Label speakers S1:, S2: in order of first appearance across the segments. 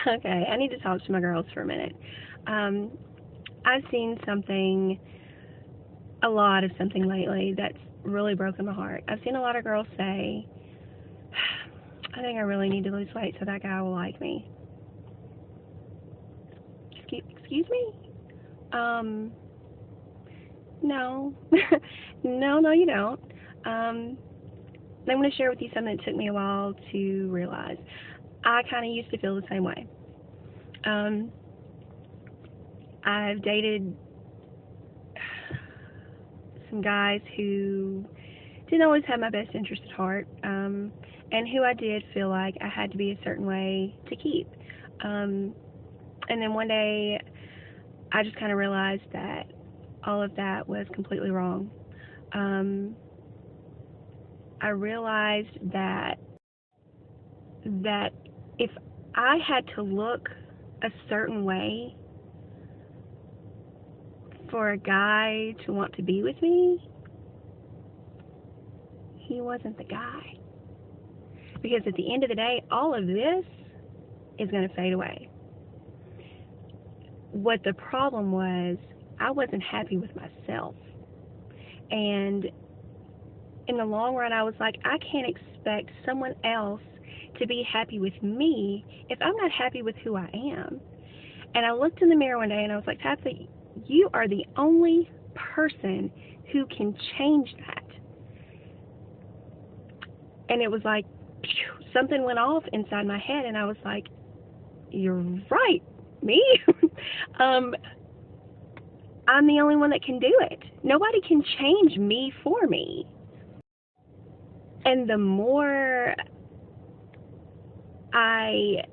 S1: Okay, I need to talk to my girls for a minute. Um, I've seen a lot of something lately that's really broken my heart. I've seen a lot of girls say, I think I really need to lose weight so that guy will like me. Excuse me? Um, no. No, you don't. Um, I'm going to share with you something that took me a while to realize. I kind of used to feel the same way. Um, I've dated some guys who didn't always have my best interest at heart, and who I did feel like I had to be a certain way to keep. Um, and then one day, I just kind of realized that all of that was completely wrong. Um, I realized that if I had to look a certain way for a guy to want to be with me, he wasn't the guy. Because at the end of the day, all of this is going to fade away. What the problem was, I wasn't happy with myself. And in the long run, I was like, I can't expect someone else to be happy with me if I'm not happy with who I am. And I looked in the mirror one day and I was like, Tabitha, you are the only person who can change that. And it was like, something went off inside my head, and I was like, you're right, me? um, I'm the only one that can do it. Nobody can change me for me. And the more I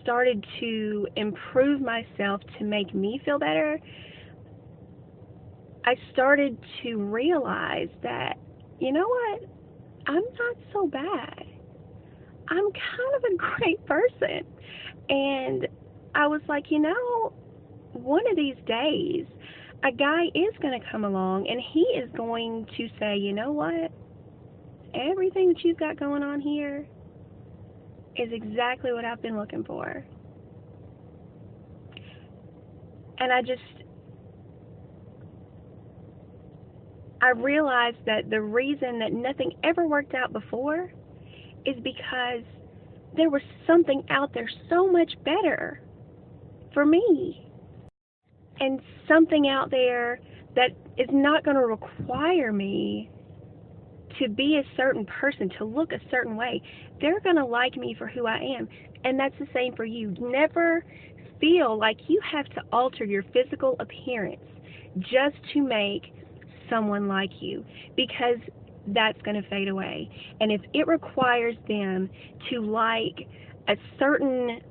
S1: started to improve myself to make me feel better, I started to realize that, you know what? I'm not so bad. I'm kind of a great person. And I was like, one of these days, a guy is going to come along and he is going to say, you know what? Everything that you've got going on here is exactly what I've been looking for. And I realized that the reason that nothing ever worked out before is because there was something out there so much better for me. And something out there that is not going to require me to be a certain person, to look a certain way. They're going to like me for who I am. And that's the same for you. Never feel like you have to alter your physical appearance just to make someone like you, because that's going to fade away. And if it requires them to like a certain,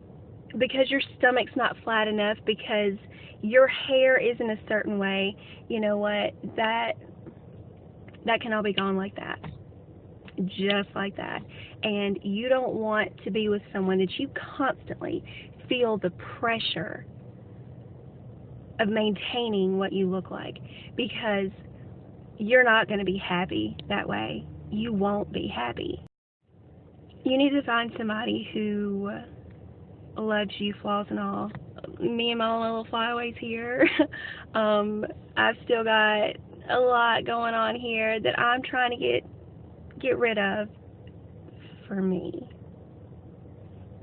S1: because your stomach's not flat enough, because your hair isn't a certain way, you know what, that can all be gone like that, just like that. And you don't want to be with someone that you constantly feel the pressure of maintaining what you look like, because you're not going to be happy that way. You won't be happy. You need to find somebody who loves you, flaws and all. Me and my own little flyaways here. I've still got a lot going on here that I'm trying to get rid of for me.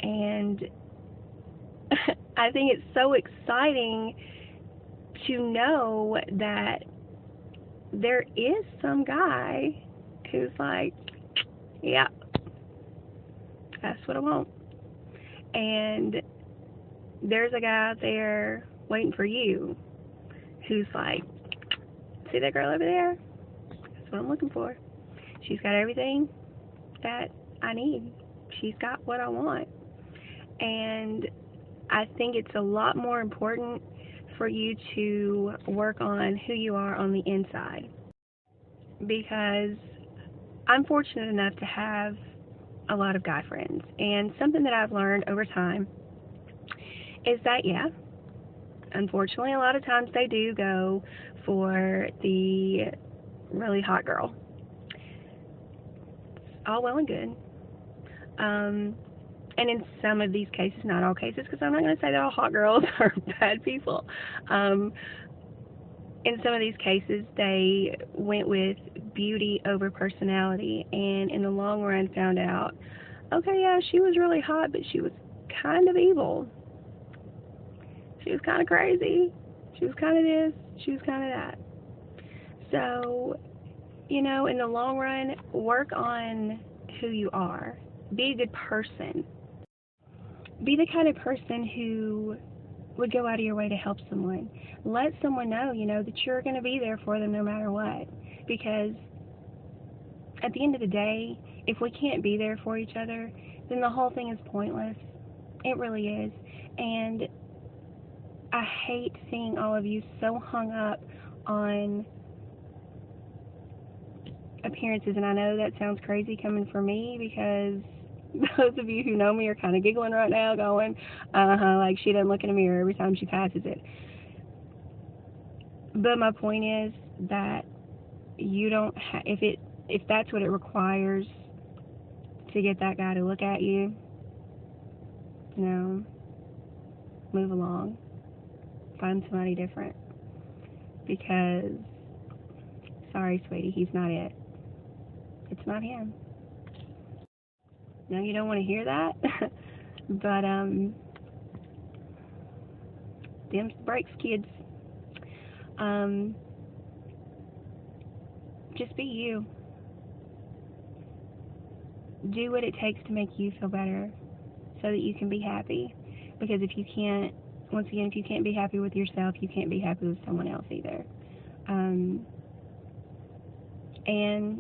S1: And I think it's so exciting to know that there is some guy who's like, yeah, that's what I want. And there's a guy out there waiting for you who's like, see that girl over there? That's what I'm looking for. She's got everything that I need. She's got what I want. And I think it's a lot more important for you to work on who you are on the inside, because I'm fortunate enough to have a lot of guy friends, and something that I've learned over time is that, yeah, unfortunately a lot of times they do go for the really hot girl. All well and good. And in some of these cases, not all cases, because I'm not going to say that all hot girls are bad people. Um, in some of these cases, they went with beauty over personality, and in the long run found out, okay, yeah, she was really hot, but she was kind of evil. She was kind of crazy. She was kind of this. She was kind of that. So, in the long run, work on who you are. Be a good person. Be the kind of person who would go out of your way to help someone. Let someone know, that you're going to be there for them no matter what. Because at the end of the day, if we can't be there for each other, then the whole thing is pointless. It really is. And I hate seeing all of you so hung up on appearances. And I know that sounds crazy coming from me, because those of you who know me are kind of giggling right now, going, like she doesn't look in a mirror every time she passes it. But my point is that you don't if that's what it requires to get that guy to look at you, move along. Find somebody different. Because, sorry, sweetie, he's not it. It's not him. No, you don't want to hear that. But, them's the breaks, kids. Just be you. Do what it takes to make you feel better so that you can be happy. Because if you can't, once again, if you can't be happy with yourself, you can't be happy with someone else either. And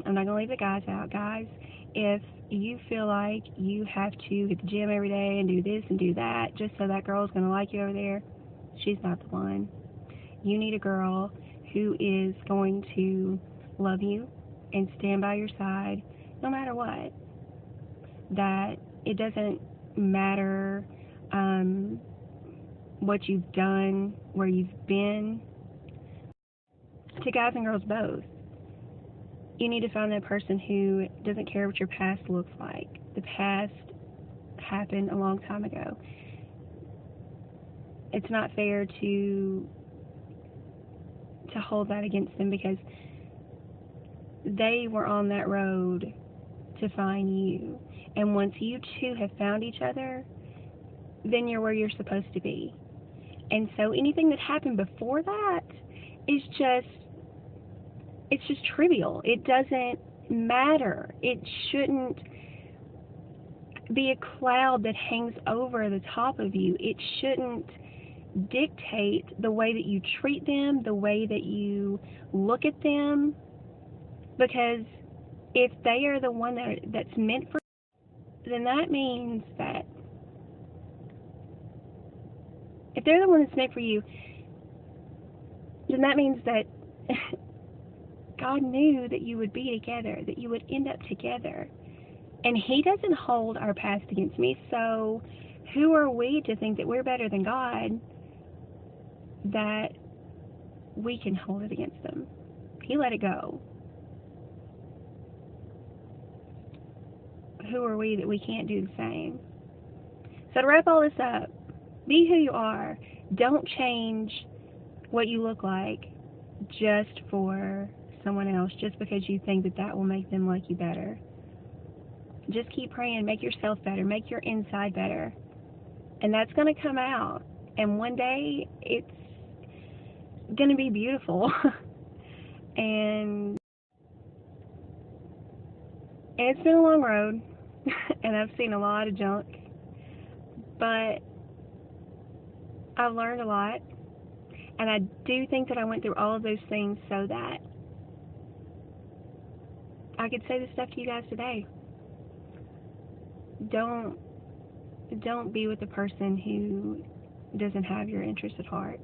S1: I'm not going to leave the guys out. Guys, if you feel like you have to hit the gym every day and do this and do that just so that girl's going to like you over there, she's not the one. You need a girl who is going to love you and stand by your side no matter what. That it doesn't matter what you've done, where you've been. To guys and girls both, you need to find that person who doesn't care what your past looks like. The past happened a long time ago. It's not fair to hold that against them, because they were on that road to find you. And once you two have found each other, then you're where you're supposed to be. And so anything that happened before that is it's just trivial. It doesn't matter. It shouldn't be a cloud that hangs over the top of you. It shouldn't dictate the way that you treat them, the way that you look at them, because if they are the one that's meant for you, then that means that if they're the one that's meant for you, then that means that God knew that you would be together, that you would end up together. And He doesn't hold our past against me, so who are we to think that we're better than God, that we can hold it against them? He let it go. Who are we that we can't do the same? So to wrap all this up, be who you are. Don't change what you look like just for someone else, just because you think that will make them like you better. Just keep praying. Make yourself better. Make your inside better. And that's going to come out. And one day, it's going to be beautiful. and it's been a long road. And I've seen a lot of junk. But I've learned a lot. And I do think that I went through all of those things so that I could say this stuff to you guys today. Don't be with a person who doesn't have your interest at heart.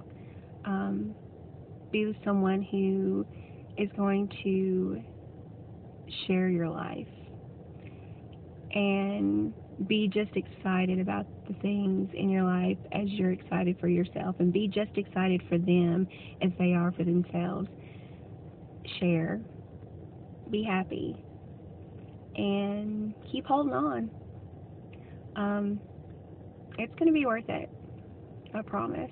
S1: Be with someone who is going to share your life, and be just excited about the things in your life as you're excited for yourself, and be just excited for them as they are for themselves. Share. Be happy. And keep holding on. Um, it's going to be worth it. I promise.